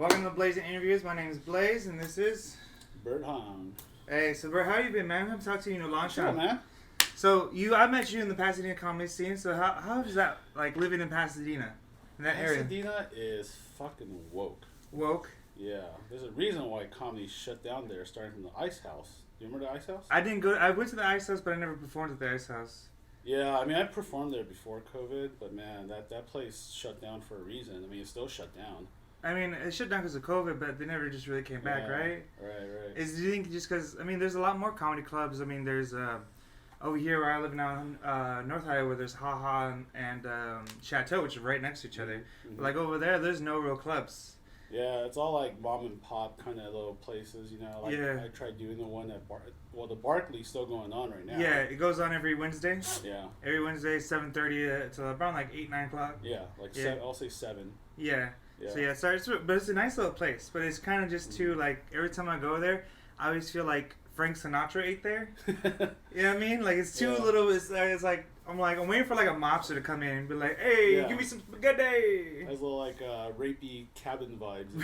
Welcome to Blaize Interviews. My name is Blaize, and this is Bert Hung. Hey, so Bert, how you been, man? I haven't talked to you in a long Sure, time. man. So I met you in the Pasadena comedy scene. So how is that like living in Pasadena, in that area? Pasadena is fucking woke. Woke. Yeah, there's a reason why comedy shut down there, starting from the Ice House. Do you remember the Ice House? I didn't go. I went to the Ice House, but I never performed at the Ice House. Yeah, I mean, I performed there before COVID, but man, that place shut down for a reason. I mean, it's still shut down. I mean, it shut down because of COVID, but they never just really came back, right? Right. Do you think just because, I mean, there's a lot more comedy clubs. I mean, there's, over here where I live now, North Iowa, there's Ha Ha and Chateau, which are right next to each other. Mm-hmm. But, like, over there, there's no real clubs. Yeah, it's all like mom and pop kind of little places, you know. Like, yeah. I tried doing the one at the Barkley's still going on right now. Yeah, it goes on every Wednesday. Yeah. Every Wednesday, 7:30 to around like 8, 9 o'clock. Yeah, like yeah. I'll say 7. Yeah. Yeah. So yeah, sorry, but it's a nice little place. But it's kind of just too like every time I go there, I always feel like Frank Sinatra ate there. You know what I mean? Like it's too little. It's like I'm waiting for like a mobster to come in and be like, "Hey, give me some spaghetti." Has little like rapey cabin vibes.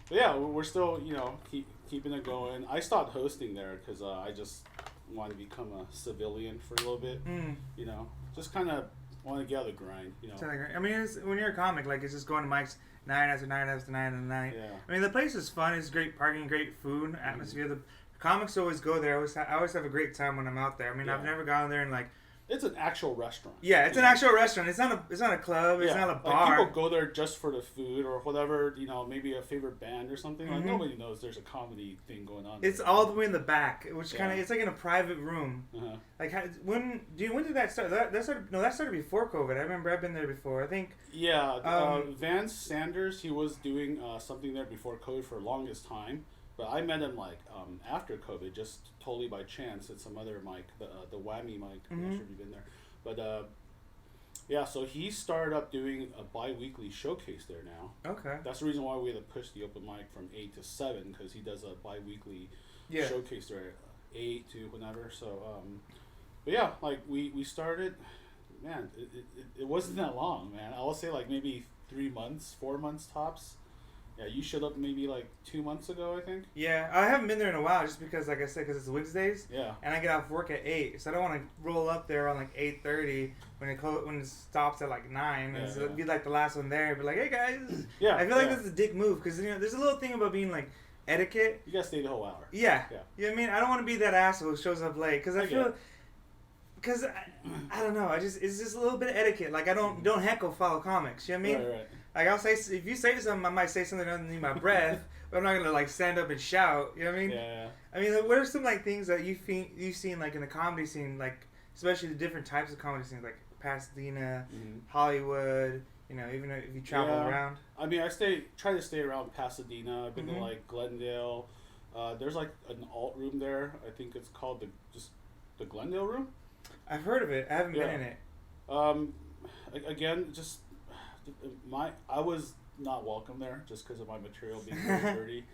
But yeah, we're still keeping it going. I stopped hosting there because I just wanted to become a civilian for a little bit. You know, just kind of. Want to get out of the grind, you know. I mean, when you're a comic, like it's just going to mics night after night after night after night. Yeah. I mean, the place is fun. It's great parking, great food, atmosphere. The comics always go there. I always have a great time when I'm out there. I mean, I've never gone there and like. It's an actual restaurant. Yeah, it's an actual restaurant. It's not a club. It's not a bar. Like people go there just for the food or whatever. You know, maybe a favorite band or something. Like nobody knows there's a comedy thing going on. It's all the way in the back, which kind of it's like in a private room. Uh-huh. Like when did that start? That started before COVID. I remember I've been there before. I think. Yeah, Vance Sanders. He was doing something there before COVID for the longest time. But I met him like after COVID, just totally by chance at some other mic, the Whammy mic. I'm not sure if you've been there, but yeah. So he started up doing a bi-weekly showcase there now. Okay. That's the reason why we had to push the open mic from 8 to 7 because he does a bi-weekly showcase there, 8 to whenever. So, but yeah, like we started. Man, it wasn't that long, man. I will say like maybe 3 months, 4 months tops. Yeah, you showed up maybe like 2 months ago, I think. Yeah, I haven't been there in a while just because, like I said, because it's Wednesdays. Yeah. And I get off work at 8, so I don't want to roll up there on like 8:30 when it stops at like 9. And so it'd be like the last one there, but like, hey guys. Yeah. I feel like this is a dick move because there's a little thing about being like etiquette. You gotta stay the whole hour. Yeah. You know what I mean? I don't want to be that asshole who shows up late because I feel. Because I don't know, it's just a little bit of etiquette. Like I don't heckle follow comics. You know what I mean? Right. Like I'll say, if you say something, I might say something underneath my breath, but I'm not gonna like stand up and shout. You know what I mean? Yeah. I mean, like, what are some like things that you've seen like in the comedy scene, like especially the different types of comedy scenes, like Pasadena, Hollywood. You know, even if you travel around. I mean, try to stay around Pasadena. I've been to like Glendale. There's like an alt room there. I think it's called the Glendale room. I've heard of it. I haven't been in it. Again, just I was not welcome there just because of my material being very dirty.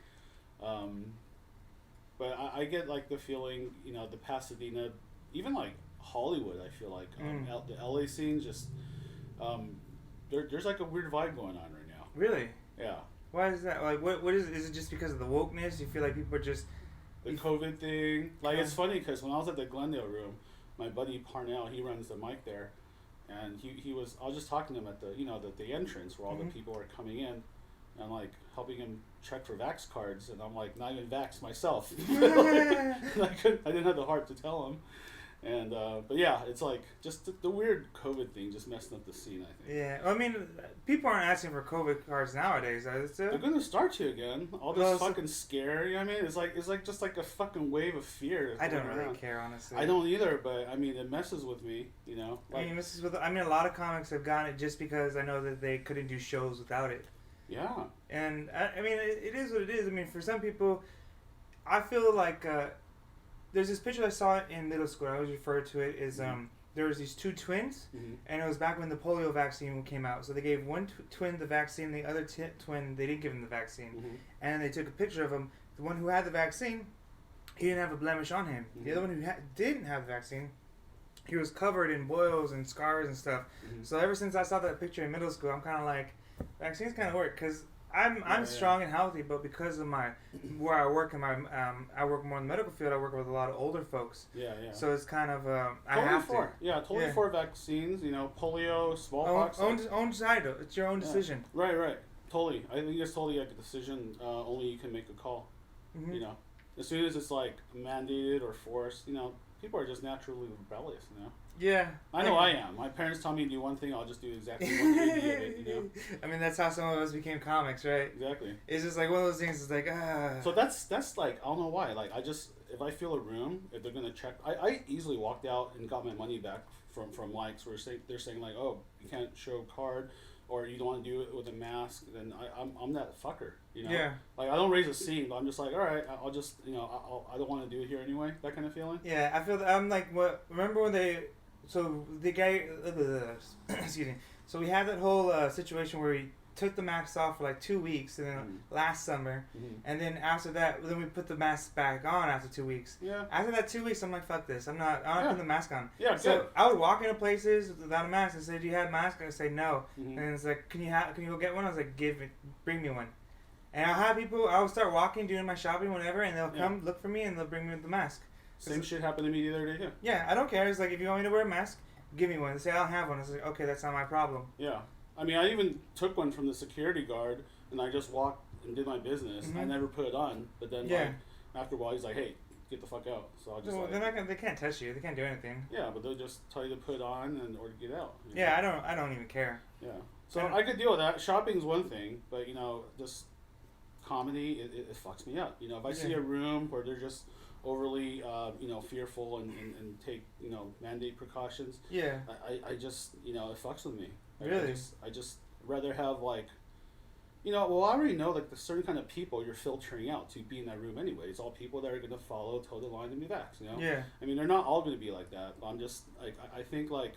But I get like the feeling, you know, the Pasadena, even like Hollywood. I feel like the LA scene just there's like a weird vibe going on right now. Really? Yeah. Why is that? Like, what is it? Just because of the wokeness? You feel like people are just the COVID thing. Like it's funny because when I was at the Glendale room, my buddy Parnell, he runs the mic there, and he was. I was just talking to him at the entrance where all the people are coming in, and I'm like helping him check for vax cards, and I'm like not even vaxxed myself. I didn't have the heart to tell him, and but yeah, it's like just the weird COVID thing just messing up the scene. I think. Yeah, I mean, people aren't asking for COVID cards nowadays. They're gonna start to again. All this fucking scare. You know what I mean? It's like just like a fucking wave of fear. I don't really care, honestly. I don't either, but I mean, it messes with me. You know. Like, I mean, a lot of comics have gotten it just because I know that they couldn't do shows without it. Yeah. And I mean, it is what it is. I mean, for some people, I feel like there's this picture I saw in middle school. I always refer to it as there was these two twins, and it was back when the polio vaccine came out. So they gave one twin the vaccine, the other twin they didn't give him the vaccine, and they took a picture of him. The one who had the vaccine, he didn't have a blemish on him. The other one who didn't have the vaccine, he was covered in boils and scars and stuff. So ever since I saw that picture in middle school, I'm kind of like, vaccines kind of work because I'm strong and healthy, but because of where I work in I work more in the medical field. I work with a lot of older folks. Yeah, yeah. So it's kind of I totally have for. to. Yeah, totally for vaccines. You know, polio, smallpox. Own side. It's your own decision. Right. Totally. I think it's totally like a decision. Only you can make a call. Mm-hmm. You know, as soon as it's like mandated or forced, you know, people are just naturally rebellious. You know. Yeah. I know I am. My parents tell me to do one thing, I'll just do exactly one thing to get it, you know? I mean, that's how some of us became comics, right? Exactly. It's just like one of those things, it's like, So that's like, I don't know why. Like, if I feel a room, if they're going to check, I easily walked out and got my money back from likes where they're saying like, oh, you can't show a card, or you don't want to do it with a mask, then I'm that fucker, you know? Yeah. Like, I don't raise a scene, but I'm just like, all right, I'll just, you know, I don't want to do it here anyway, that kind of feeling. Yeah, I feel that I'm like, remember when so the guy, excuse me. So we had that whole situation where we took the masks off for like 2 weeks, and then last summer, and then after that, then we put the mask back on after 2 weeks. Yeah. After that 2 weeks, I'm like, fuck this. I'm not putting the mask on. Yeah. So good. I would walk into places without a mask and say, "Do you have a mask?" And I say no, and it's like, "Can you go get one?" I was like, bring me one. And I'll have people. I would start walking, doing my shopping, whatever, and they'll come look for me and they'll bring me the mask. Same shit happened to me the other day too. Yeah, I don't care. It's like, if you want me to wear a mask, give me one. They say I don't have one. It's like, okay, that's not my problem. Yeah, I mean, I even took one from the security guard, and I just walked and did my business. I never put it on, but then like, after a while, he's like, "Hey, get the fuck out." So I just they can't touch you. They can't do anything. Yeah, but they'll just tell you to put it on or get out. Yeah, know? I don't even care. Yeah, so I could deal with that. Shopping's one thing, but you know, just comedy, it fucks me up. You know, if I see a room where they're just overly fearful and take mandate precautions, I just it fucks with me. Really? I just rather have like, I already know like the certain kind of people you're filtering out to be in that room anyway. It's all people that are going to follow toe the line and be vaxxed, Yeah. I mean, they're not all going to be like that. I'm just like, I think like,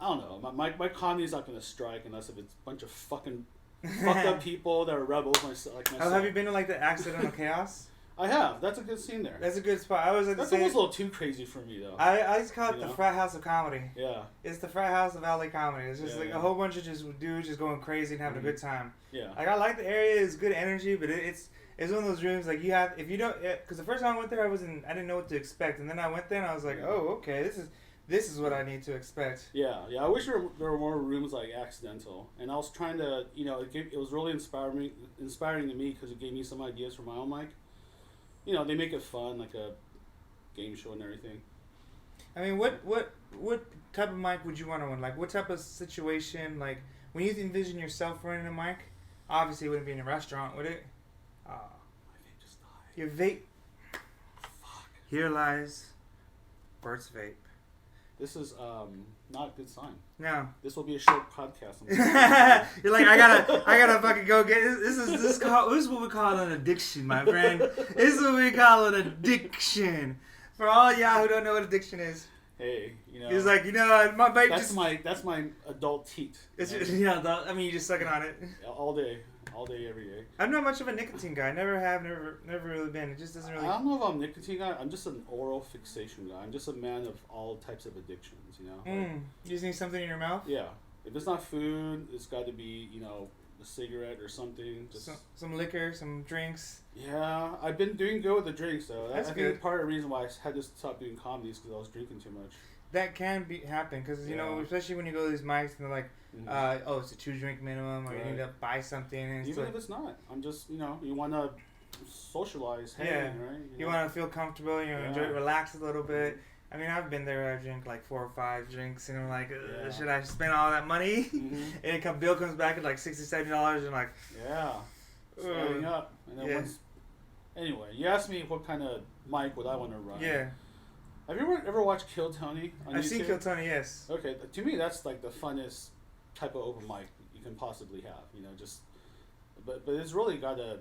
I don't know, my comedy's not going to strike unless if it's a bunch of fucking fucked up people that are rebels like myself. Have you been to like the Accidental Chaos? I have. That's a good scene there. That's a good spot. I was like, that's almost a little too crazy for me though. I just call it the frat house of comedy. Yeah. It's the frat house of LA comedy. It's just a whole bunch of just dudes just going crazy and having a good time. Yeah. Like, I like the area. It's good energy, but it's one of those rooms like you have, if you don't, because the first time I went there I didn't know what to expect, and then I went there and I was like, oh, okay, this is what I need to expect. Yeah. I wish there were more rooms like Accidental, and I was trying to, it was really inspiring to me because it gave me some ideas for my own mic. They make it fun, like a game show and everything. I mean, what type of mic would you want to run? Like, what type of situation, like, when you envision yourself running a mic, obviously it wouldn't be in a restaurant, would it? My vape just died. Your vape. Fuck. Here lies Bert's vape. This is not a good sign. No. This will be a short podcast. You're like, I gotta fucking go get this. This is what we call an addiction, my friend. This is what we call an addiction. For all y'all who don't know what addiction is. Hey, He's like, my vape. That's my adult teat. It's just, I mean, you're just sucking on it. All day, every day. I'm not much of a nicotine guy. Never really been. It just doesn't really. I don't know if I'm a nicotine guy. I'm just an oral fixation guy. I'm just a man of all types of addictions. You just need something in your mouth. Yeah. If it's not food, it's got to be a cigarette or something. Just some liquor, some drinks. Yeah, I've been doing good with the drinks though. That's I good. think part of the reason why I had to stop doing comedies because I was drinking too much. That can happen because especially when you go to these mics and they're like, it's a 2-drink minimum, or you need to buy something. And even if it's not, I'm just you want to socialize, right? You want to feel comfortable, enjoy it, relax a little bit. I mean, I've been there. I drink like 4 or 5 drinks, and I'm like, should I spend all that money? And bill comes back at like $60-$70, and like, starting up. And then anyway, you asked me what kind of mic would I want to run. Yeah. Have you ever watched Kill Tony on YouTube? I've seen Kill Tony, yes. Okay, to me that's like the funnest type of open mic you can possibly have. But it's really got to.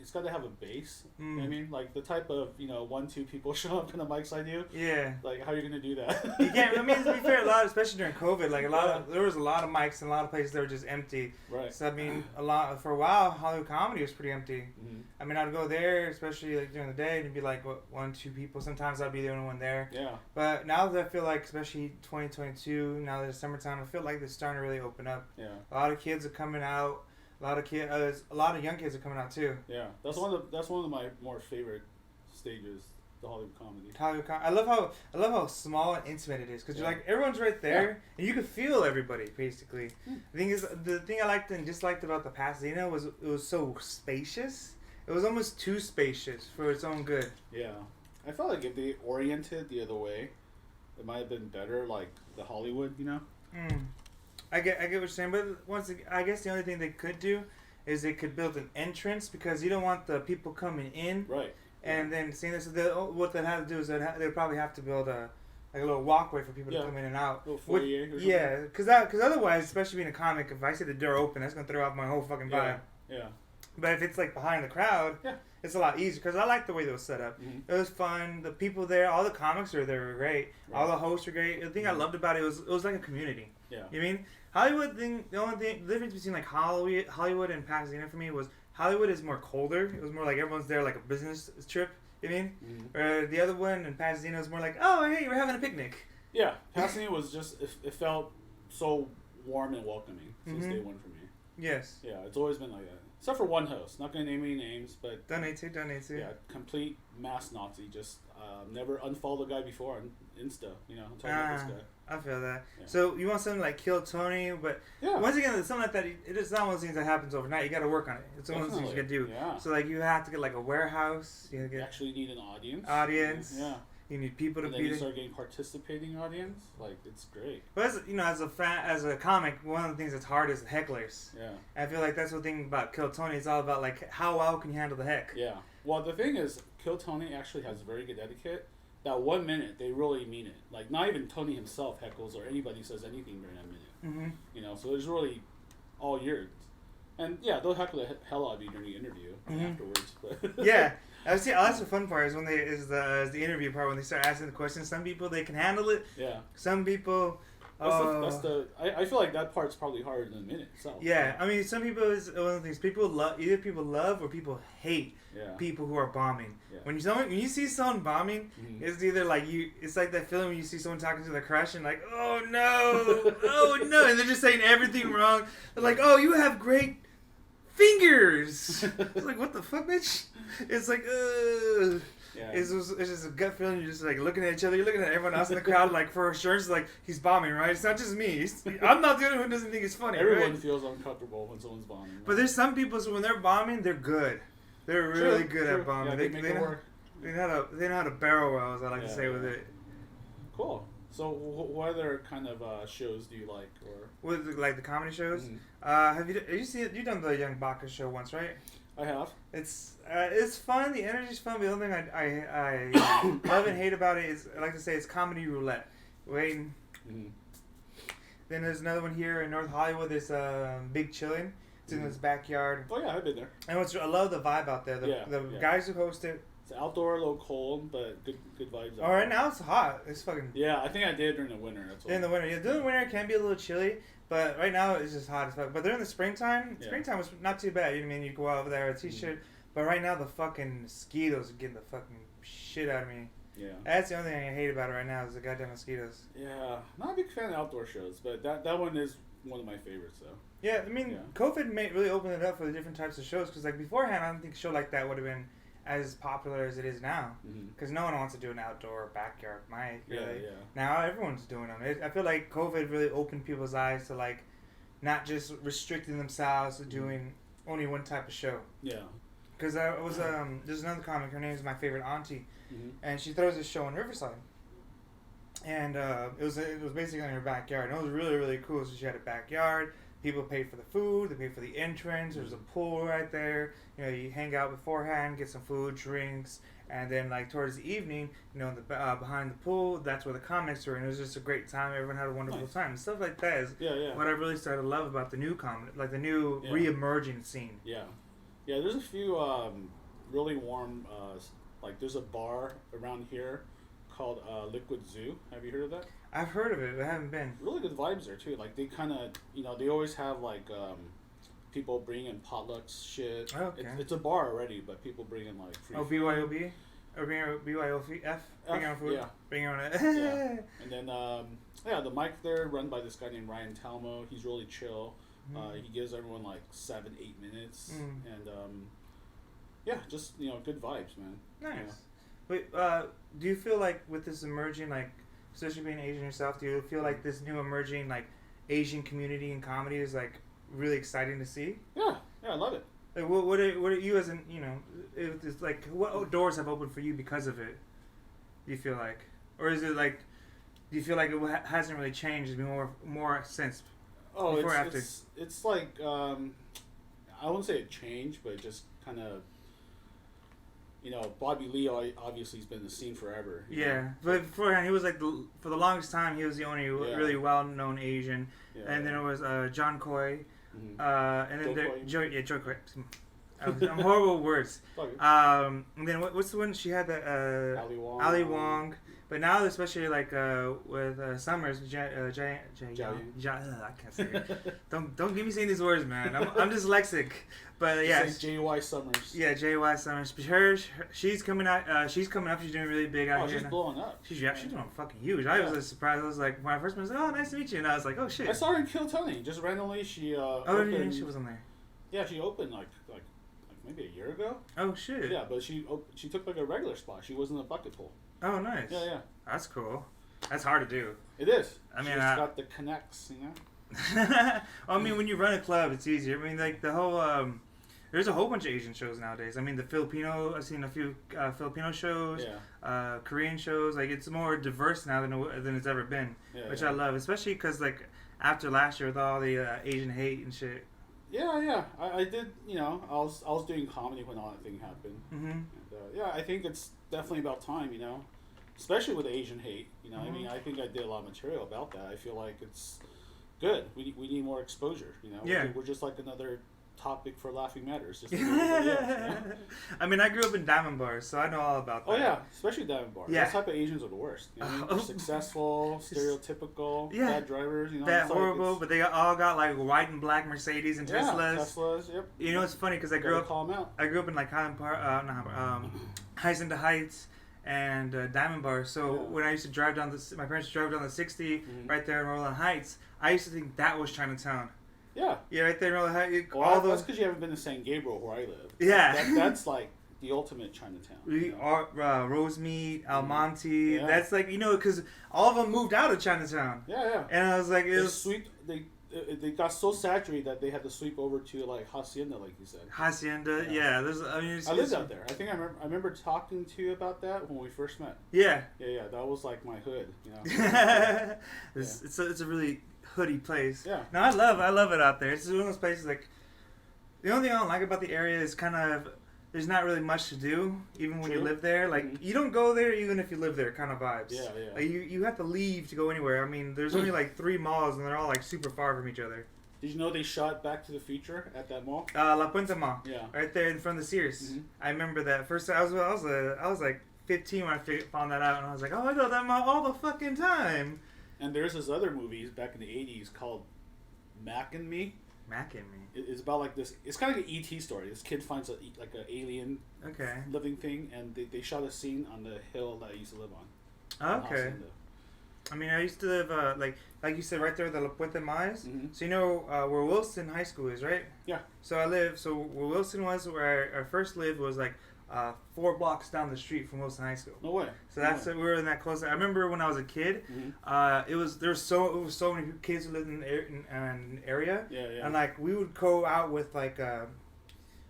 it's got to have a base. You know what I mean, like the type of 1-2 people show up in the mics I do. Yeah. Like, how are you gonna do that? You can't. I mean, to be fair, especially during COVID, like there was a lot of mics and a lot of places that were just empty. Right. So I mean, for a while, Hollywood comedy was pretty empty. Mm-hmm. I mean, I'd go there, especially like during the day, and it'd be like 1-2 people. Sometimes I'd be the only one there. Yeah. But now that I feel like, especially 2022, now that it's summertime, I feel like it's starting to really open up. Yeah. A lot of kids are coming out. A lot of young kids are coming out too. Yeah, that's one of my more favorite stages, the Hollywood comedy. I love how small and intimate it is because you're like everyone's right there and you can feel everybody basically. The thing I liked and disliked about the Pasadena was it was so spacious. It was almost too spacious for its own good. Yeah, I felt like if they oriented the other way, it might have been better. Like the Hollywood, I get what you're saying, but I guess the only thing they could do is they could build an entrance because you don't want the people coming in. Right. And then seeing this, what they'd have to do is they'd probably have to build a little walkway for people to come in and out. A little foyer or something. Yeah, because otherwise, especially being a comic, if I see the door open, that's gonna throw off my whole fucking vibe. Yeah. But if it's like behind the crowd, it's a lot easier because I like the way they was set up. Mm-hmm. It was fun. The people there, all the comics were there were great. Right. All the hosts were great. The thing I loved about it was like a community. Yeah. You mean Hollywood thing? The difference between like Hollywood and Pasadena for me was Hollywood is more colder. It was more like everyone's there like a business trip. You mean? Mm-hmm. The other one in Pasadena was more like, oh hey, we're having a picnic. Yeah, Pasadena was just it felt so warm and welcoming since day one for me. Yes. Yeah, it's always been like that. Except for one host. Not going to name any names, but... Donate to. Yeah, complete mass Nazi. Just never unfollowed the guy before on Insta. I'm talking about this guy. I feel that. Yeah. So you want something like Kill Tony, but once again, something like that, it is not one of those things that happens overnight. You got to work on it. It's one of those things you got to do. Yeah. So like you have to get like a warehouse. You actually need an audience. Yeah. You need people to be there. And then you start getting participating audience. Like, it's great. But as a comic, one of the things that's hard is hecklers. Yeah. And I feel like that's the thing about Kill Tony. It's all about like how well can you handle the heck. Yeah. Well, the thing is, Kill Tony actually has very good etiquette. That 1 minute, they really mean it. Like, not even Tony himself heckles or anybody says anything during that minute. Mm-hmm. So it's really all yours. And yeah, they'll heckle the hell out of you during the interview afterwards. But yeah. That's the fun part is when is the interview part when they start asking the questions. Some people they can handle it. Yeah. Some people. I feel like that part's probably harder than the minute itself. Yeah, I mean, some people is one of the things people love or people hate people who are bombing. Yeah. When you see someone bombing, it's either like it's like that feeling when you see someone talking to their crush and like, oh no, oh no, and they're just saying everything wrong. They're like, oh, you have great fingers. It's like, what the fuck, bitch? It's like, yeah. It's just a gut feeling. You're just like looking at each other. You're looking at everyone else in the crowd, like for assurance, like he's bombing, right? It's not just me. I'm not the only one who doesn't think it's funny. Everyone feels uncomfortable when someone's bombing. Right? But there's some people, so when they're bombing, they're good. They're really good at bombing. Yeah, they make it work. They know how to barrel well, as I like to say with it. Cool. So, what other kind of shows do you like, or with like the comedy shows? You've done the Young Bacchus show once, right? I have. It's fun. The energy's fun. But the only thing I love and hate about it is I like to say it's comedy roulette. Waiting. Then there's another one here in North Hollywood. There's Big Chillin'. It's in his backyard. Oh yeah, I've been there. And I love the vibe out there. The guys who host it. It's outdoor, a little cold, but good vibes. All right, now it's hot. It's fucking. Yeah, I think I did during the winter. During the winter, it can be a little chilly, but right now it's just hot as fuck. But during the springtime was not too bad. You know what I mean? You go out over there with a t-shirt. But right now the fucking mosquitoes are getting the fucking shit out of me. Yeah. That's the only thing I hate about it right now is the goddamn mosquitoes. Yeah, not a big fan of outdoor shows, but that one is one of my favorites though. Yeah, I mean, COVID really opened it up for the different types of shows because like beforehand, I don't think a show like that would have been as popular as it is now, because no one wants to do an outdoor backyard mic. Really. Yeah. Now everyone's doing them. I feel like COVID really opened people's eyes to like, not just restricting themselves to doing only one type of show. Yeah. Because there's another comic. Her name is My Favorite Auntie, and she throws a show in Riverside, and it was basically in her backyard. And it was really really cool. So she had a backyard. People paid for the food. They paid for the entrance. There's a pool right there. You hang out beforehand, get some food, drinks, and then like towards the evening, behind the pool, that's where the comics were, and it was just a great time. Everyone had a wonderful time. And stuff like that is what I really started to love about the new comedy, like the new re-emerging scene. Yeah, Yeah, there's a few really warm. Like there's a bar around here called Liquid Zoo. Have you heard of that? I've heard of it, but I haven't been. Really good vibes there too. Like they kind of, they always have like people bring in potlucks shit. Oh, okay. It's a bar already, but people bring in like free. Oh, food. BYOB? Or BYOF? Bring your own food? Yeah. Bring your own. Yeah. And then the mic there run by this guy named Ryan Talmo. He's really chill. He gives everyone like 7-8 minutes, and just good vibes, man. Nice. Wait, do you feel like with this emerging, like, especially being Asian yourself, do you feel like this new emerging, like, Asian community in comedy is, like, really exciting to see? Yeah, I love it. Like, what are you as an, it's like, what doors have opened for you because of it, do you feel like? Or is it like, do you feel like it hasn't really changed, it's been more since before after? It's like, I wouldn't say it changed, but it just kind of, Bobby Lee obviously has been in the scene forever. Yeah, know? but beforehand he was like for the longest time he was the only really well-known Asian, and then it was John Coy, and then Joe Coy. I'm horrible with words. And then what's the one she had that Ali Wong. But now, especially like with Summers, I can't say it. Don't give me saying these words, man. I'm dyslexic. But yeah, J.Y. Summers. Yeah, J.Y. Summers. She's coming out. She's coming up. She's doing really big out here. She's blowing up. She's doing fucking huge. I was surprised. I was like, when I first met her, I was like, oh, nice to meet you. And I was like, oh shit. I saw her in Kill Tony. Just randomly, she. Opened, she was on there. Yeah, she opened like maybe a year ago. Oh shit. Yeah, but she took like a regular spot. She wasn't a bucket pool. Oh nice. Yeah. That's cool. That's hard to do. It is. I mean, she's got the connects, I mean, when you run a club, it's easier. I mean, like the whole there's a whole bunch of Asian shows nowadays. I mean, I've seen a few Filipino shows, Korean shows. Like it's more diverse now than it's ever been, which I love, especially because like after last year with all the Asian hate and shit. Yeah. I did. I was doing comedy when all that thing happened. And, I think it's definitely about time. Especially with Asian hate. I mean, I think I did a lot of material about that. I feel like it's good. We need more exposure. We're just like another topic for Laughing Matters. Just like everybody else, I mean, I grew up in diamond bars, so I know all about that. Oh yeah, especially diamond bars. Those type of Asians are the worst. They're successful, stereotypical, bad drivers. That horrible, but they all got like white and black Mercedes and Teslas. Teslas. Yep. It's funny because I grew up in like Highland Park, Hacienda Heights. And Diamond Bar. So when I used to drive down my parents would drive down the 60 right there in Roland Heights. I used to think that was Chinatown. Yeah. Yeah, right there in Roland Heights. That's because you haven't been to San Gabriel where I live. Yeah. That's like the ultimate Chinatown. Rosemead, Almonte. That's like because all of them moved out of Chinatown. Yeah. And I was like, it was sweet. They got so saturated that they had to sweep over to like Hacienda, like you said. Hacienda, I lived out there. I think I remember talking to you about that when we first met. Yeah. Yeah. That was like my hood, It's a really hoodie place. Yeah. No, I love it out there. It's one of those places like the only thing I don't like about the area is kind of there's not really much to do even when you live there. Like you don't go there even if you live there kind of vibes. Yeah. Like, you have to leave to go anywhere. I mean, there's only like 3 malls and they're all like super far from each other. Did you know they shot Back to the Future at that mall? La Puente Mall. Yeah. Right there in front of the Sears. I remember that. First I was like 15 when I found that out and I was like, "Oh, I go to that mall all the fucking time." And there's this other movie back in the 80s called Mac and Me. Mac and Me. It's about like this. It's kind of like an E.T. story. This kid finds an alien living thing, and they shot a scene on the hill that I used to live on. Okay. I mean, I used to live like you said right there, the La Puente Mines. So where Wilson High School is, right? Yeah. So where Wilson was, where I first lived was like 4 blocks down the street from Wilson High School. No way. So we were in that close. I remember when I was a kid, there was so many kids who lived in the area. Yeah. And like we would go out with like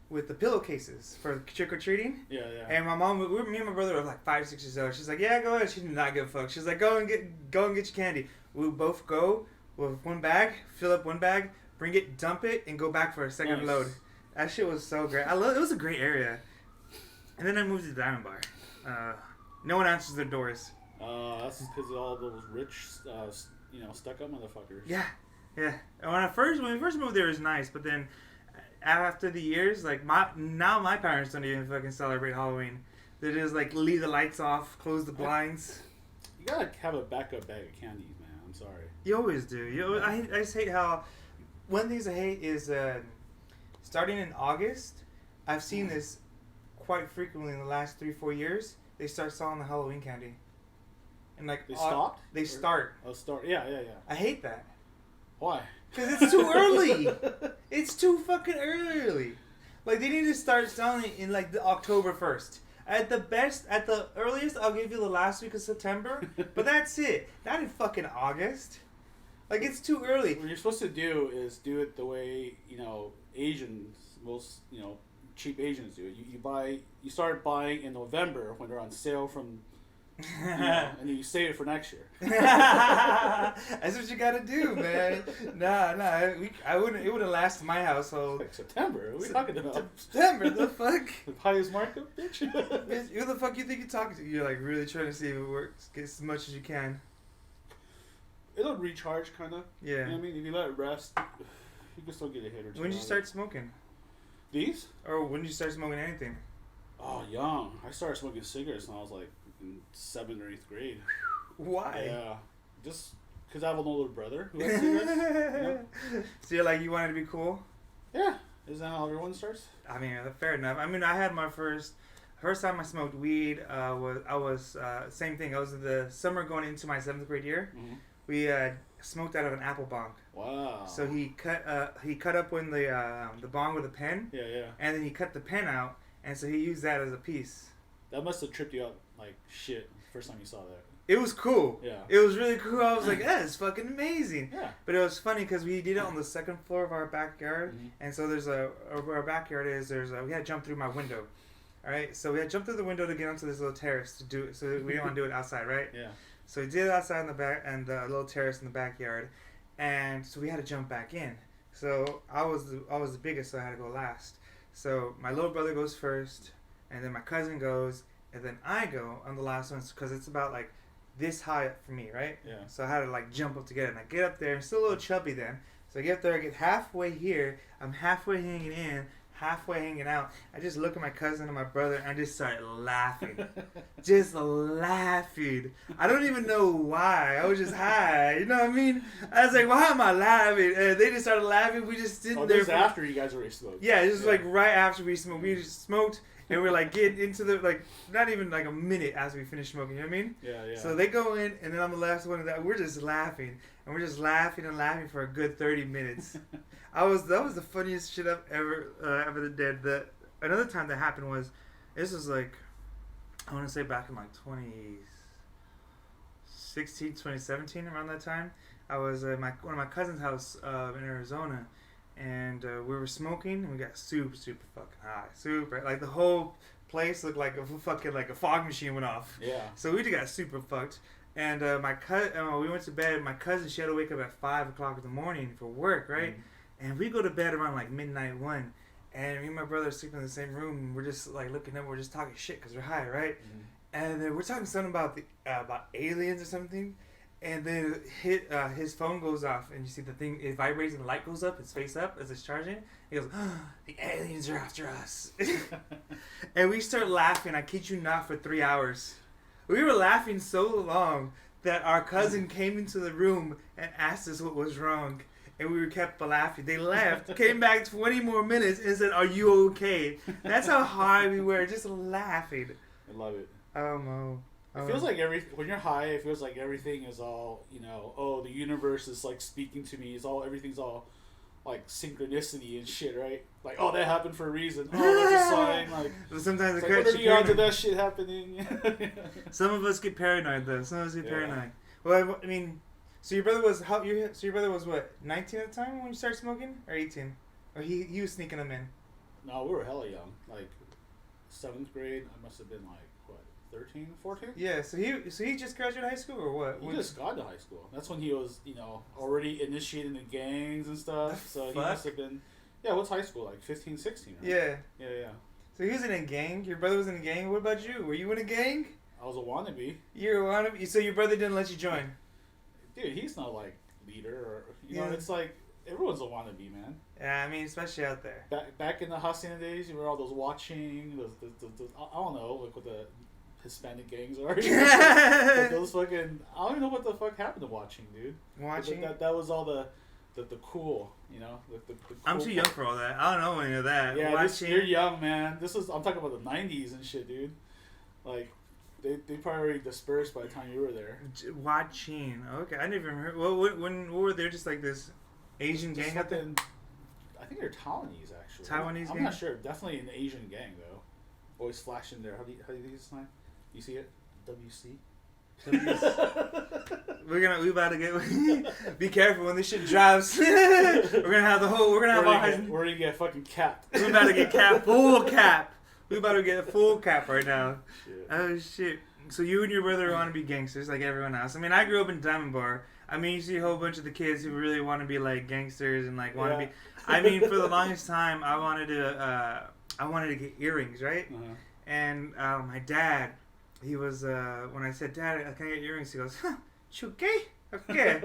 with the pillowcases for trick or treating. Yeah. And my mom, me and my brother were like 5, 6 years old. She's like, "Yeah, go ahead." She did not give a fuck. She's like, "Go and get your candy." We would both go with one bag, fill up one bag, bring it, dump it, and go back for a second load. That shit was so great. It was a great area. And then I moved to the Diamond Bar. No one answers their doors. That's because of all those rich, stuck-up motherfuckers. Yeah. And when we first moved there, it was nice, but then after the years, like my parents don't even fucking celebrate Halloween. They just like leave the lights off, close the blinds. You gotta have a backup bag of candies, man. I'm sorry. You always do. I just hate how. One of the things I hate is starting in August. I've seen this quite frequently in the last 3-4 years. They start selling the Halloween candy. And like they stopped? They start. Oh, start. Yeah. I hate that. Why? Because it's too early. It's too fucking early. Like they need to start selling it in like the October 1st. At the earliest, I'll give you the last week of September. But that's it. Not in fucking August. Like it's too early. What you're supposed to do is do it the way Asians, most cheap Asians do it. You start buying in November when they're on sale from, and then you save it for next year. That's what you gotta do, man. I wouldn't. It wouldn't last in my household. Like September? What are we talking about? September? The fuck? The highest markup, bitch. Bitch, who the fuck you think you're talking to? You're like really trying to see if it works. Get as much as you can. It'll recharge, kind of. Yeah. You know what I mean? If you let it rest, you can still get a hit or two. When did you start smoking? These? Or when did you start smoking anything? Oh, young. I started smoking cigarettes when I was like in 7th or 8th grade. Why? Yeah. Just because I have an older brother who has cigarettes. So you're like, you wanted to be cool? Yeah. Isn't that how everyone starts? I mean, fair enough. I mean, I had my first time I smoked weed was same thing. I was in the summer going into my 7th grade year. Mm-hmm. We smoked out of an apple bong. Wow. So he cut up when the bong with a pen. Yeah. And then he cut the pen out, and so he used that as a piece. That must have tripped you out like shit the first time you saw that. It was cool. Yeah. It was really cool. I was like, it's fucking amazing. Yeah. But it was funny because we did it on the 2nd floor of our backyard, mm-hmm. and so where our backyard is, we had to jump through my window. All right, so we had to jump through the window to get onto this little terrace to do it. So we didn't want to do it outside, right? Yeah. So we did it outside in the back and the little terrace in the backyard, and so we had to jump back in. So I was the biggest, so I had to go last. So my little brother goes first, and then my cousin goes, and then I go on the last one because it's about like this high up for me, right? Yeah. So I had to like jump up to get it, and I get up there, and still a little chubby then. So I get up there, I get halfway here, I'm halfway hanging in, halfway hanging out. I just look at my cousin and my brother, and I just start laughing. Just laughing. I don't even know why. I was just high. You know what I mean? I was like, why am I laughing? And they just started laughing. We just sitting there. This is after you guys already smoked. Yeah, it was like right after we smoked. We just smoked, and we're like getting into the, like, not even like a minute after we finished smoking. You know what I mean? Yeah. So they go in, and then I'm the last one. And we're just laughing. And we're just laughing and laughing for a good 30 minutes. That was the funniest shit I've ever did. Another time that happened was, this was like, I want to say back in like 2016, 2017, around that time. I was at one of my cousin's house in Arizona, and we were smoking, and we got super fucking high. Super, like the whole place looked like a fog machine went off. Yeah. So we just got super fucked. And we went to bed. My cousin, she had to wake up at 5 o'clock in the morning for work, right? Mm-hmm. And we go to bed around like midnight 1. And me and my brother are sleeping in the same room. And we're just like looking up. We're just talking shit because we're high, right? Mm-hmm. And then we're talking something about aliens or something. And then his phone goes off, and you see the thing, it vibrates and the light goes up, his face up as it's charging. He goes, the aliens are after us. And we start laughing, I kid you not, for 3 hours. We were laughing so long that our cousin came into the room and asked us what was wrong. And we kept laughing. They left, came back 20 more minutes and said, are you okay? That's how high we were, just laughing. I love it. It feels like when you're high, it feels like everything is all, the universe is like speaking to me. Everything's all like synchronicity and shit, right? Like, oh, that happened for a reason. Oh, that's a sign. Like, sometimes it's like, what are the odds of that shit happening? Some of us get paranoid though. Some of us get paranoid. Well, I mean, so your brother was what, 19 at the time when you started smoking, or 18, or he was sneaking them in? No, we were hella young. Like 7th grade, I must have been like 13, 14? Yeah, so he just graduated high school or what? He just got to high school. That's when he was, already initiating the gangs and stuff. So he must have been, what's high school, like 15, 16, right? Yeah. Yeah. So he was in a gang? Your brother was in a gang? What about you? Were you in a gang? I was a wannabe. You're a wannabe? So your brother didn't let you join? Dude, he's not like leader or, it's like, Everyone's a wannabe, man. Yeah, I mean, especially out there. Back in the Hacienda days, you remember all those watching, those I don't know, like what the Hispanic gangs are. Like those fucking, I don't even know what the fuck happened to watching, dude. Watching? That was all the cool, you know. The cool I'm too young for all that. I don't know any of that. Yeah, you're young, man. I'm talking about the 90s and shit, dude. Like, they probably already dispersed by the time you were there. Watching. Okay, I never heard. Well, when were there just like this Asian gang out there? I think they're Taiwanese, actually. Taiwanese gang? I'm not sure. Definitely an Asian gang, though. Always flashing there. How do you use this line? You see it? WC? we about to get. Be careful when this shit drops. we're gonna have We're gonna get fucking capped. We're about to get capped. Full cap. We about to get a full cap right now. Shit. Oh shit! So you and your brother want to be gangsters like everyone else. I mean, I grew up in Diamond Bar. I mean, you see a whole bunch of the kids who really want to be like gangsters and like want to be. I mean, for the longest time, I wanted to get earrings, right? Uh-huh. And my dad, he was when I said, "Dad, can I get earrings?" He goes, "Huh, okay." Okay.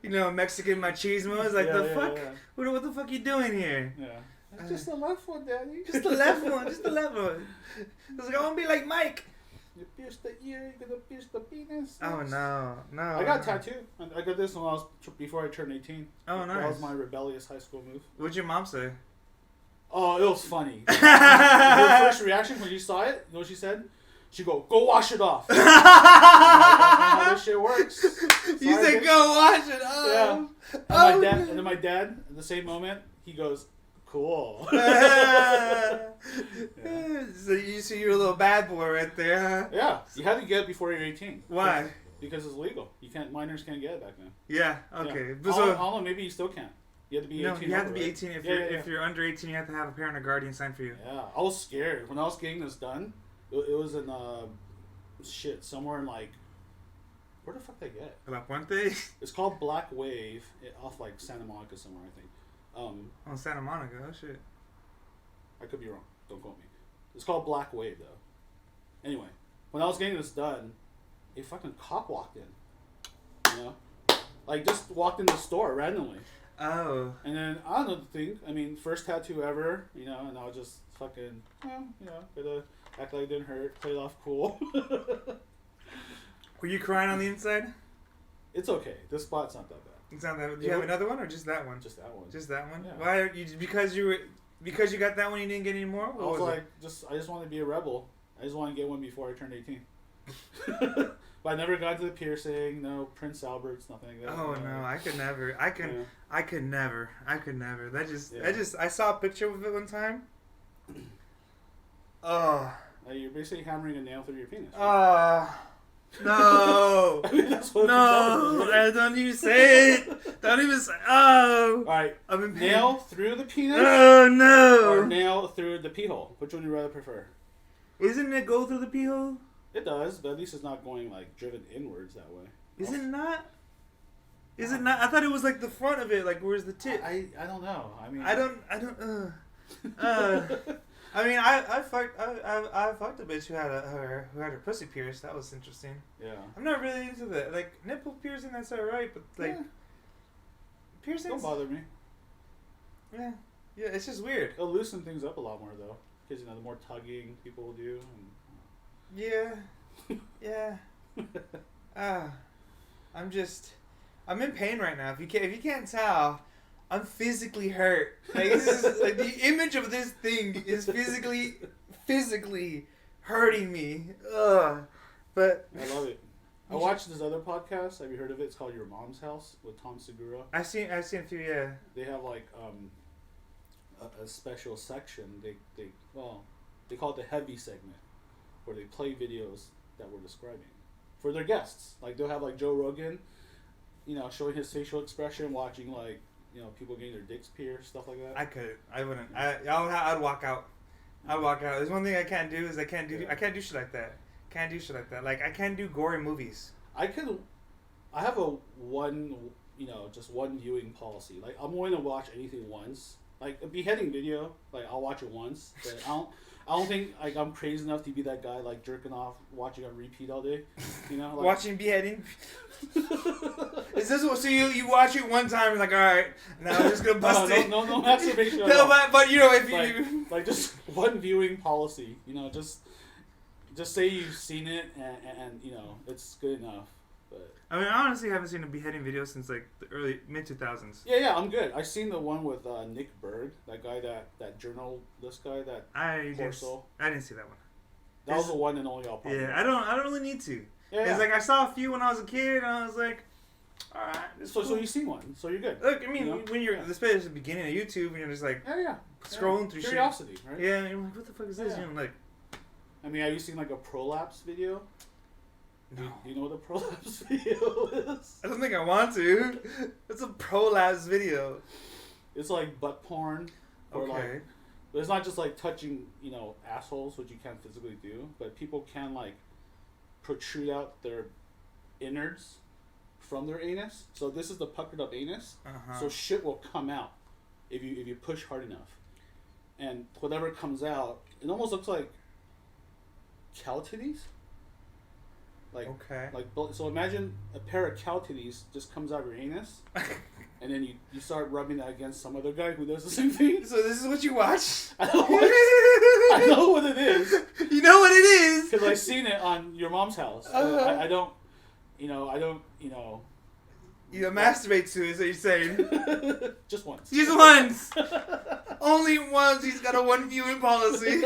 You know, Mexican machismo is like, the fuck? Yeah. What the fuck you doing here? Yeah. It's just the left one, Daddy. Just the left one. Just the left one. I was like, I want to be like Mike. You pierce the ear, you're going to pierce the penis. Oh, no. I got a tattoo. I got this when before I turned 18. Oh, nice. That was my rebellious high school move. What'd your mom say? Oh, it was funny. Her first reaction when she saw it, you know what she said? She go wash it off. Like, that's not how this shit works. You said go wash it off. Yeah. And then my dad, at the same moment, he goes, cool. Yeah. So you're a little bad boy right there, huh? Yeah. You had to get it before you're 18. Why? Because it's legal. Minors can't get it back then. Yeah. Okay. Yeah. I don't know. Maybe you still can't. You have to be 18. No, you have to be 18. If you're under 18, you have to have a parent or guardian sign for you. Yeah. I was scared when I was getting this done. It was in somewhere in like, where the fuck did I get it? About Puente? It's called Black Wave, off like Santa Monica somewhere, I think. On Santa Monica, oh shit. I could be wrong. Don't quote me. It's called Black Wave though. Anyway, when I was getting this done, a fucking cop walked in. You know, like just walked in the store randomly. Oh. And then I don't know the thing. I mean, first tattoo ever. You know, and I was just fucking, gotta act like it didn't hurt. Play it off cool. Were you crying on the inside? It's okay. This spot's not that bad. It's not that. Do you have another one or just that one? Just that one. Just that one. Yeah. Why are you? Because you got that one, you didn't get any more. I was like, I just want to be a rebel. I just want to get one before I turned 18. But I never got to the piercing. No Prince Albert's, nothing like that. Oh no, I could never. I could never. I saw a picture of it one time. Oh. You're basically hammering a nail through your penis. Right? No. I mean, that's what don't even say it. Don't even say. Oh. All right. I'm in pain. Nail through the penis. Oh no. Or nail through the pee hole. Which one do you rather prefer? Isn't it go through the pee hole? It does, but at least it's not going like driven inwards that way. Is it not? Is it not? I thought it was like the front of it. Like where's the tip? I don't know. I mean. I don't. I mean, I fucked a bitch who had her pussy pierced. That was interesting. Yeah. I'm not really into that. Like nipple piercing, that's alright, but like piercings don't bother me. Yeah, it's just weird. It'll loosen things up a lot more though, because the more tugging people will do. Yeah. I'm in pain right now. If you can't tell. I'm physically hurt. Like this is like the image of this thing is physically hurting me. Ugh. But I love it. I watched this other podcast. Have you heard of it? It's called Your Mom's House with Tom Segura. I've seen a few. Yeah. They have like a special section. They call it the heavy segment, where they play videos that we're describing for their guests. Like they'll have like Joe Rogan, showing his facial expression, watching like. People getting their dicks pierced, stuff like that. I wouldn't. I'd walk out. I'd walk out. There's one thing I can't do is I can't do shit like that. Can't do shit like that. Like I can't do gory movies. I have just one viewing policy. Like I'm willing to watch anything once, like a beheading video. Like I'll watch it once, but I don't think like I'm crazy enough to be that guy like jerking off, watching on repeat all day. You know, like, watching beheading. Is this what? So you watch it one time and like, all right, now I'm just gonna bust it. No masturbation. No, but you know if like, you like just one viewing policy. You know, just say you've seen it and you know it's good enough. But I mean, I honestly haven't seen a beheading video since like the early mid-2000s. Yeah, I'm good. I seen the one with Nick Berg, that guy that journalist guy that I didn't see that one. That was the one and only I'll probably. Yeah, I don't really need to. Yeah, it's like I saw a few when I was a kid, and I was like, all right. So you've seen one, so you're good. Look, I mean, when you're especially at the beginning of YouTube, and you're just like, scrolling through curiosity, shit. Right? Yeah, and you're like, what the fuck is this? Yeah. You know, like, I mean, have you seen like a prolapse video? No. Do you know what a prolapse video is? I don't think I want to. It's a prolapse video. It's like butt porn. Or like, but it's not just like touching, you know, assholes, which you can't physically do, but people can like protrude out their innards from their anus. So this is the puckered up anus. So shit will come out if you push hard enough, and whatever comes out, it almost looks like cow titties. Like, so imagine a pair of cow titties just comes out of your anus, and then you start rubbing that against some other guy who does the same thing. So this is what you watch? I know what it is. You know what it is? Because I've seen it on your mom's house. I don't. You You masturbate to it, so you're saying? Just once. Just once! Only once he's got a one viewing policy.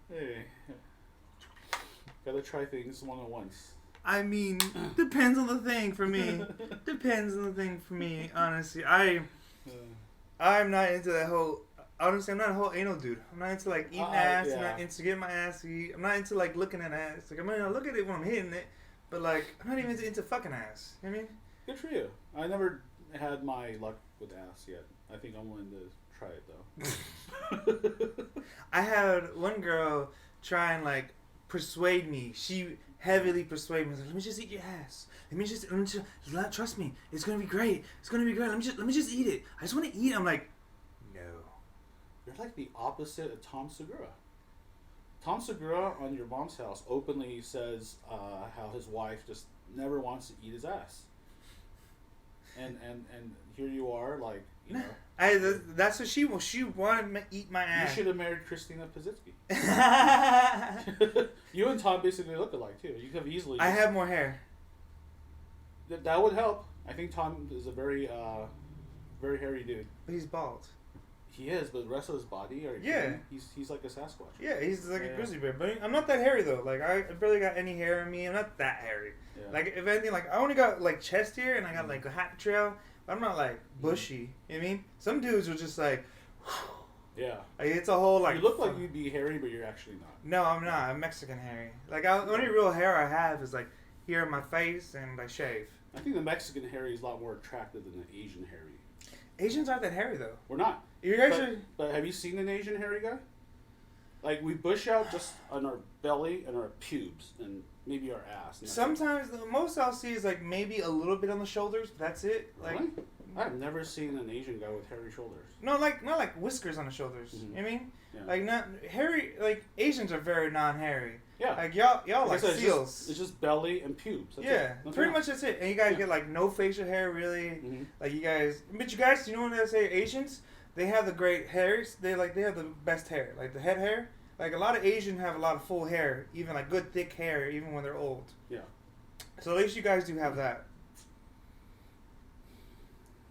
Hey. Gotta try things one at once. I mean, depends on the thing for me. Depends on the thing for me, honestly. I'm not into that whole... Honestly, I'm not a whole anal dude. I'm not into like eating ass. I'm not into getting my ass eat. I'm not into like looking at ass. Like, I mean, I look at it when I'm hitting it, but like, I'm not even into fucking ass. You know what I mean? Good for you. I never had my luck with ass yet. I think I'm willing to try it though. I had one girl try and like persuade me. She heavily persuaded me. Like, let me just eat your ass. Let me just trust me. It's gonna be great. It's gonna be great. Let me just eat it. I just want to eat. I'm like, no. You're like the opposite of Tom Segura. Tom Segura on your mom's house openly says how his wife just never wants to eat his ass. And here you are, like, you know. That's what she wanted to eat my ass. You should have married Christina Pazitsky. You and Tom basically look alike too. You could have easily. I have more hair. That would help. I think Tom is a very hairy dude. But he's bald. He is, but the rest of his body, he's like a Sasquatch. Yeah, he's like a grizzly bear. But I'm not that hairy though. Like I barely got any hair on me. I'm not that hairy. Yeah. Like if anything, like I only got like chest hair and I got like a hat trail. But I'm not like bushy. You know what I mean? Some dudes are just like. Yeah. Like, it's a whole like. You look like you'd be hairy, but you're actually not. No, I'm not. I'm Mexican hairy. Like the only real hair I have is like here on my face and I shave. I think the Mexican hairy is a lot more attractive than the Asian hairy. Asians aren't that hairy though. We're not. You guys should. But have you seen an Asian hairy guy? Like we bush out just on our belly and our pubes and maybe our ass. Sometimes the most I'll see is like maybe a little bit on the shoulders. But that's it. Like really? I've never seen an Asian guy with hairy shoulders. No, like not like whiskers on the shoulders. Mm-hmm. You know what I mean? Yeah. Like not hairy. Like Asians are very non-hairy. Yeah. Like y'all like seals. It's just belly and pubes. That's pretty much that's it. And you guys get like no facial hair really. Mm-hmm. Like you guys, you know what they say? Asians, they have the great hairs. They have the best hair. Like the head hair. Like a lot of Asians have a lot of full hair, even like good thick hair, even when they're old. Yeah. So at least you guys do have that.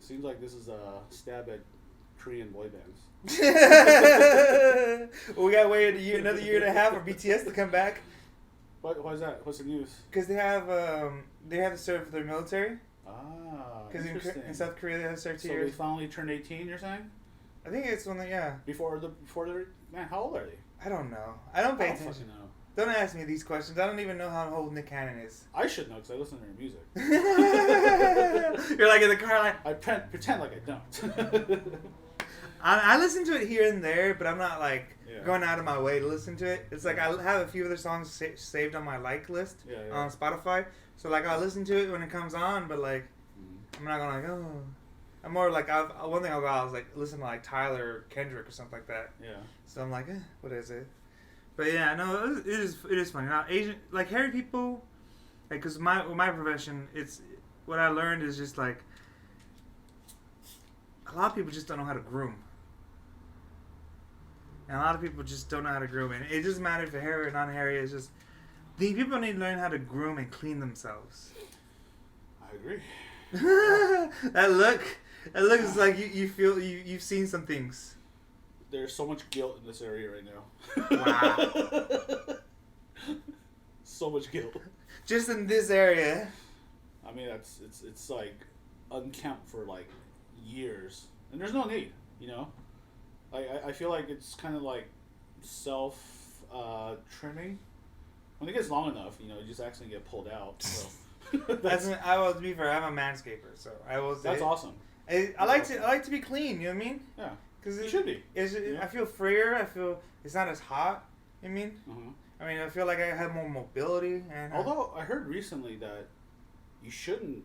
Seems like this is a stab at Korean boy bands. Well, we gotta wait another year and a half for BTS to come back. Why is that? What's the news? Because they have to serve for their military. Ah, because in South Korea they have to serve 2 years. So they finally turned 18. You're saying? I think it's when before they're man. How old are they? I don't know. I don't pay attention. Fucking know. Don't ask me these questions. I don't even know how old Nick Cannon is. I should know because I listen to their music. You're like in the car like... I pretend like I don't. I listen to it here and there, but I'm not like going out of my way to listen to it. It's like I have a few of their songs saved on my like list on Spotify. So like I listen to it when it comes on, but like I'm not gonna like I'm more like one thing I'll go out is like listen to like Tyler or Kendrick or something like that. Yeah. So I'm like, what is it? But yeah, no, it is funny. Now Asian like hairy people, like because my profession, it's what I learned is just like a lot of people just don't know how to groom. And a lot of people just don't know how to groom. And it doesn't matter if they're hairy or non-hairy. It's just the people need to learn how to groom and clean themselves. I agree. That look is like you feel you've seen some things. There's so much guilt in this area right now. Wow. So much guilt. Just in this area. I mean, it's like unkempt for like years, and there's no need, you know. I feel like it's kind of like self trimming. When it gets long enough, you know, you just accidentally get pulled out. So I will be fair. I'm a manscaper, so I will say that's awesome. I like to be clean. You know what I mean? Yeah. Because it should be. Yeah. I feel freer. I feel it's not as hot. You know what I mean? Uh-huh. I mean, I feel like I have more mobility. And although I heard recently that you shouldn't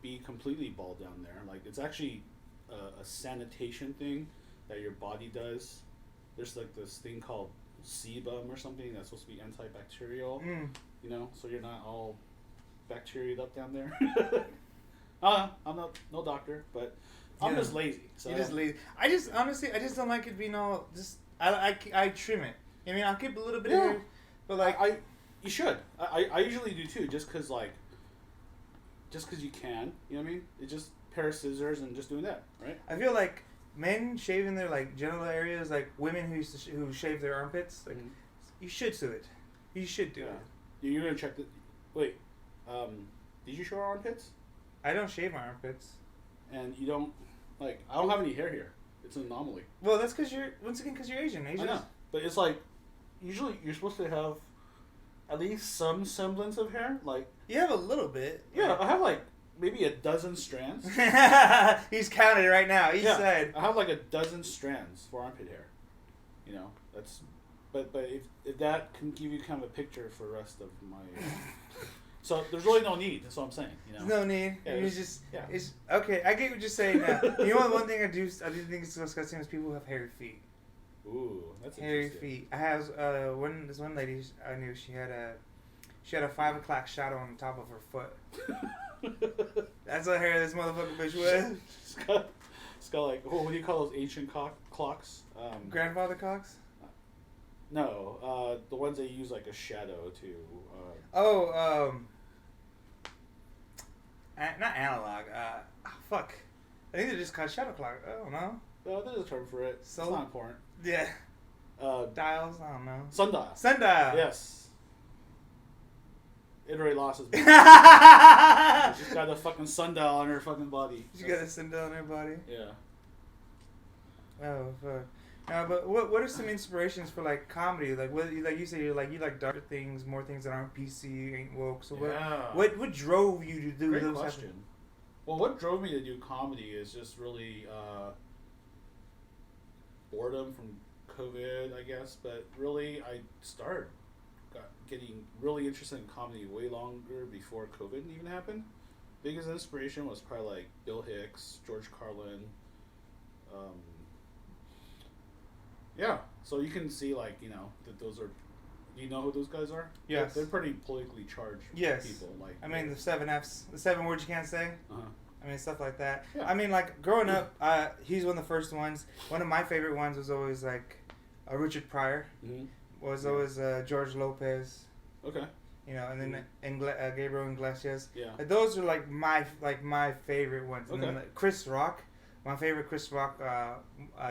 be completely bald down there. Like it's actually a sanitation thing that your body does. There's like this thing called sebum or something that's supposed to be antibacterial. You know, so you're not all bacteriaed up down there. I'm not no doctor, but I'm just lazy. So you're just lazy. I just honestly don't like it being all just. I trim it. I mean, I'll keep a little bit of hair, but like you should. I usually do too, just cause you can. You know what I mean? It's just pair of scissors and just doing that, right? I feel like men shaving their like genital areas, like women who shave their armpits, like you should do it. You should do it. You're gonna check the. Wait, did you show our armpits? I don't shave my armpits. And you don't, like, I don't have any hair here. It's an anomaly. Well, that's because you're Asian. I know, but it's like, usually you're supposed to have at least some semblance of hair. Like you have a little bit. Yeah, I have like maybe a dozen strands. He's counted right now. He said I have like a dozen strands for armpit hair. You know, that's, but if that can give you kind of a picture for the rest of my. So there's really no need. That's what I'm saying. You know, there's no need. Yeah, it's okay. I get what you're saying now. You know what? One thing I do think is disgusting is people who have hairy feet. Ooh, that's hairy feet. I have this one lady I knew. She had a 5 o'clock shadow on the top of her foot. That's what hair this motherfucking bitch was. It's got like what do you call those ancient clocks? Grandfather clocks. No, the ones that use like a shadow to. Not analog. Fuck. I think they're just called shadow clock. I don't know. No, there's a term for it. So, it's not important. Yeah. Dials. I don't know. Sundial. Yes. It already lost his. She's got a fucking sundial on her fucking body. She got a sundial on her body. Yeah. Oh fuck. But what are some inspirations for like comedy? Like what, like you say, you like darker things, more things that aren't PC, ain't woke. So what drove you to do Great those? Question. Well, what drove me to do comedy is just really boredom from COVID, I guess. But really, I got getting really interested in comedy way longer before COVID even happened. Biggest inspiration was probably like Bill Hicks, George Carlin. Yeah, so you can see like, you know, that those are, you know who those guys are? Yes. They're pretty politically charged people. Like I mean, the 7 Fs, the 7 words you can't say. Uh-huh. I mean, stuff like that. Yeah. I mean, like, growing up, he's one of the first ones. One of my favorite ones was always, like, Richard Pryor. Mm-hmm. Was always George Lopez. Okay. You know, and then Gabriel Iglesias. Yeah. Like, those are, like my favorite ones. And okay. then Chris Rock. My favorite Chris Rock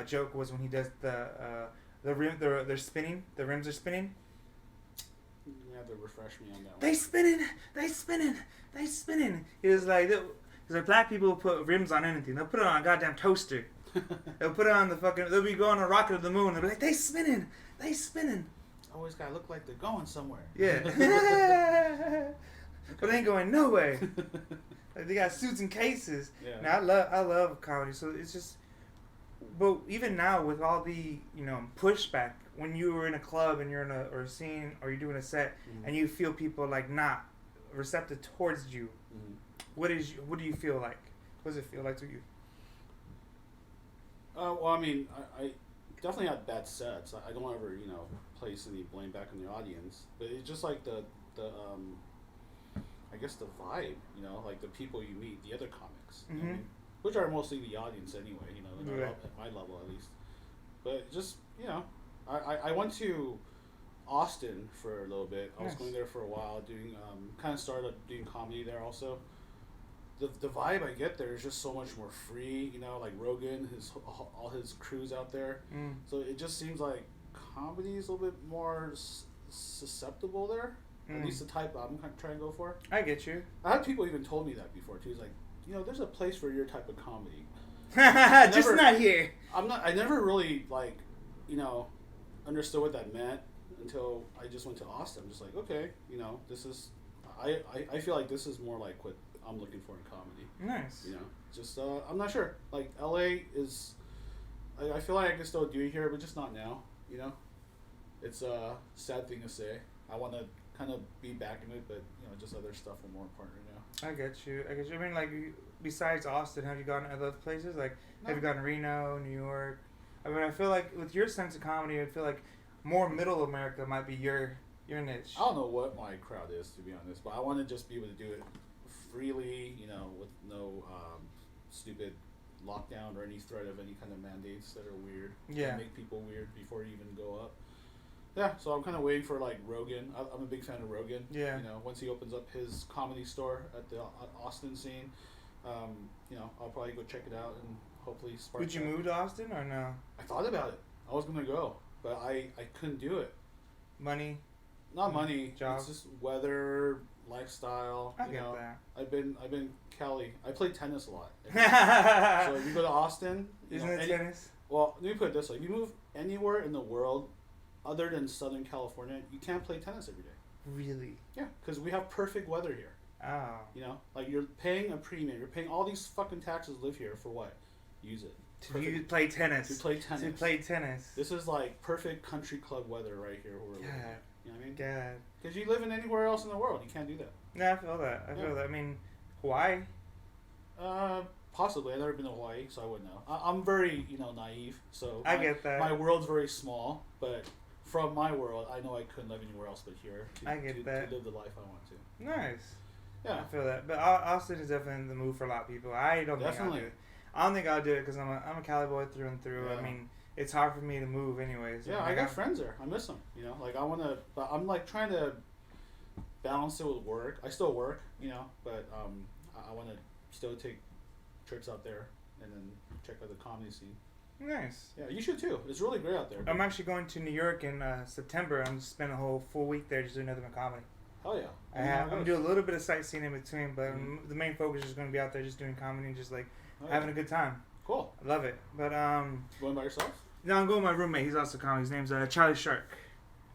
joke was when he does the rim. They're spinning. The rims are spinning. You have to refresh me on that one. They spinning. He was like, black people put rims on anything. They'll put it on a goddamn toaster. They'll put it on the fucking. They'll be going on a rocket to the moon. They'll be like, they spinning. Always gotta look like they're going somewhere. Yeah. But they ain't going nowhere. Like, they got suits and cases. Yeah. Now I love comedy. So it's just, but even now with all the pushback, when you were in a club and you're in a scene or you're doing a set and you feel people like not receptive towards you, what do you feel like? What does it feel like to you? Well, I mean, I definitely had bad sets. I don't ever, place any blame back on the audience. But it's just like I guess the vibe, like the people you meet, the other comics, Mm-hmm. I mean, which are mostly the audience anyway, Yeah. at my level at least. But just, I went to Austin for a little bit. I was Nice. going there for a while, doing, kind of started doing comedy there also. The vibe I get there is just so much more free, like Rogan, all his crews out there. Mm. So it just seems like comedy is a little bit more susceptible there. At least the type I'm kind of trying to go for. I get you. I had people even told me that before too. It's like, there's a place for your type of comedy. Just not here. I never really understood what that meant until I just went to Austin. I'm just like, okay, this is, I feel like this is more like what I'm looking for in comedy. Nice. Just I'm not sure. Like LA is, I feel like I can still do it here, but just not now. It's a sad thing to say. I want to kind of be back in it, but just other stuff are more important now. I get you. I mean, like, besides Austin, have you gone to other places? Like, No. have you gone to Reno, New York? I mean, I feel like with your sense of comedy, I feel like more middle America might be your niche. I don't know what my crowd is, to be honest, but I want to just be able to do it freely, with no stupid lockdown or any threat of any kind of mandates that are weird. Yeah. That make people weird before you even go up. Yeah, so I'm kind of waiting for like Rogan. I'm a big fan of Rogan. Yeah. Once he opens up his comedy store at the Austin scene, I'll probably go check it out and hopefully spark. Would you move to Austin or no? I thought about it. I was gonna go, but I couldn't do it. Money? Not money. Job? It's just weather, lifestyle. I get that. I've been Cali. I play tennis a lot. So Isn't if you go to Austin, it tennis? Well, let me put it this way: if you move anywhere in the world other than Southern California, you can't play tennis every day. Really? Yeah, because we have perfect weather here. Oh. Like you're paying a premium. You're paying all these fucking taxes to live here for what? Use it. To play tennis. To play tennis. To play tennis. This is like perfect country club weather right here where we're living. You know what I mean? God. Because you live in anywhere else in the world, you can't do that. No, I feel that. I feel that. I mean, Hawaii? Possibly. I've never been to Hawaii, so I wouldn't know. I'm very, naive. So I get that. My world's very small, but from my world, I know I couldn't live anywhere else but here. To live the life I want to. Nice. Yeah. I feel that. But Austin is definitely the move for a lot of people. I don't think I'll do it. I don't think I'll do it because I'm a Cali boy through and through. Yeah. I mean, it's hard for me to move anyways. Yeah, I got friends there. I miss them. Like I want to, but I'm like trying to balance it with work. I still work, but I want to still take trips out there and then check out the comedy scene. Nice. Yeah, you should too. It's really great out there. I'm actually going to New York in September. I'm just spending a whole full week there just doing nothing but comedy. Hell yeah. I'm going to do a little bit of sightseeing in between, but the main focus is going to be out there just doing comedy and just like having a good time. Cool. I love it. But going by yourself? No, I'm going with my roommate. He's also comedy. His name's Charlie Shark.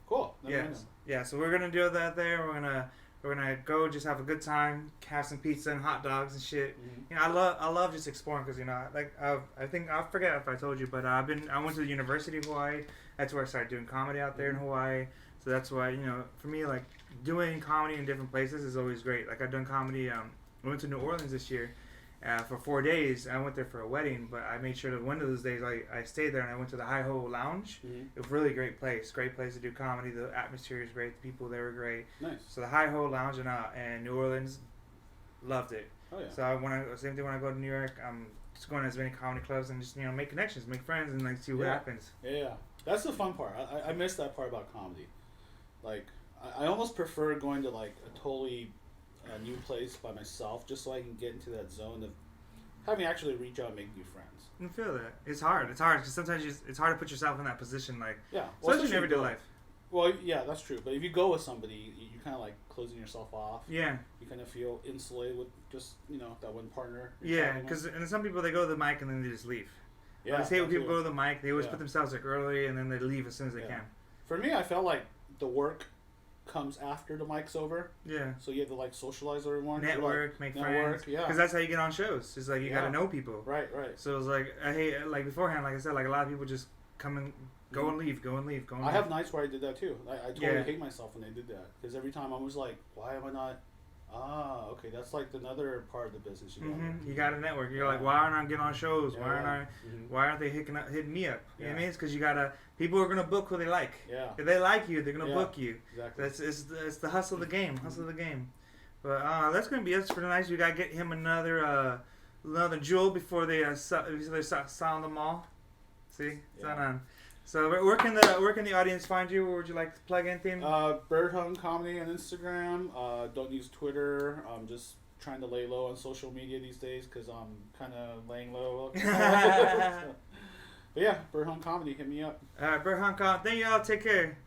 Cool. Never mind him. Yeah. So we're gonna do that there. We're gonna go just have a good time, have some pizza and hot dogs and shit. Mm-hmm. I love just exploring because I think I forget if I told you, but I went to the University of Hawaii. That's where I started doing comedy out there in Hawaii. So that's why for me like doing comedy in different places is always great. Like I've done comedy. I went to New Orleans this year. For 4 days, I went there for a wedding, but I made sure that one of those days I stayed there and I went to the Hi Ho Lounge. Mm-hmm. It was a really great place to do comedy. The atmosphere is great. The people there were great. Nice. So the Hi Ho Lounge in New Orleans, loved it. Oh yeah. So same thing when I go to New York, I'm just going to as many comedy clubs and just make connections, make friends, and like see what happens. Yeah, that's the fun part. I miss that part about comedy. Like I almost prefer going to like a totally a new place by myself just so I can get into that zone of having actually reach out and make new friends. I feel that. It's hard because sometimes it's hard to put yourself in that position. Like, yeah, especially in everyday life. Well, yeah, that's true. But if you go with somebody, you're kind of like closing yourself off. Yeah. You kind of feel insulated with just that one partner. Yeah, because some people they go to the mic and then they just leave. Yeah. I say when people go to the mic, they always put themselves like early and then they leave as soon as they can. For me, I felt like the work comes after the mic's over. Yeah. So you have to like socialize everyone. Network, make friends. Yeah. Because that's how you get on shows. It's like you got to know people. Right. So it's like I hate like beforehand, like I said, like a lot of people just come and go and leave, go and leave. I have nights where I did that too. I totally hate myself when I did that because every time I was like, why am I not Ah, okay. That's like another part of the business you got. Mm-hmm. You got a network. You're like, why aren't I getting on shows? Yeah, Why aren't they hitting me up? You know what I mean? It's because people are gonna book who they like. Yeah. If they like you, they're gonna book you. Exactly. It's the hustle of the game. Hustle of the game. But that's gonna be it for tonight. We gotta get him another jewel before they sound them all. See, it's not on. So where can the audience find you? Or would you like to plug anything? Bert Hung Comedy on Instagram. Don't use Twitter. I'm just trying to lay low on social media these days because I'm kind of laying low. But yeah, Bert Hung Comedy. Hit me up. Bert Hung Comedy. Thank you all. Take care.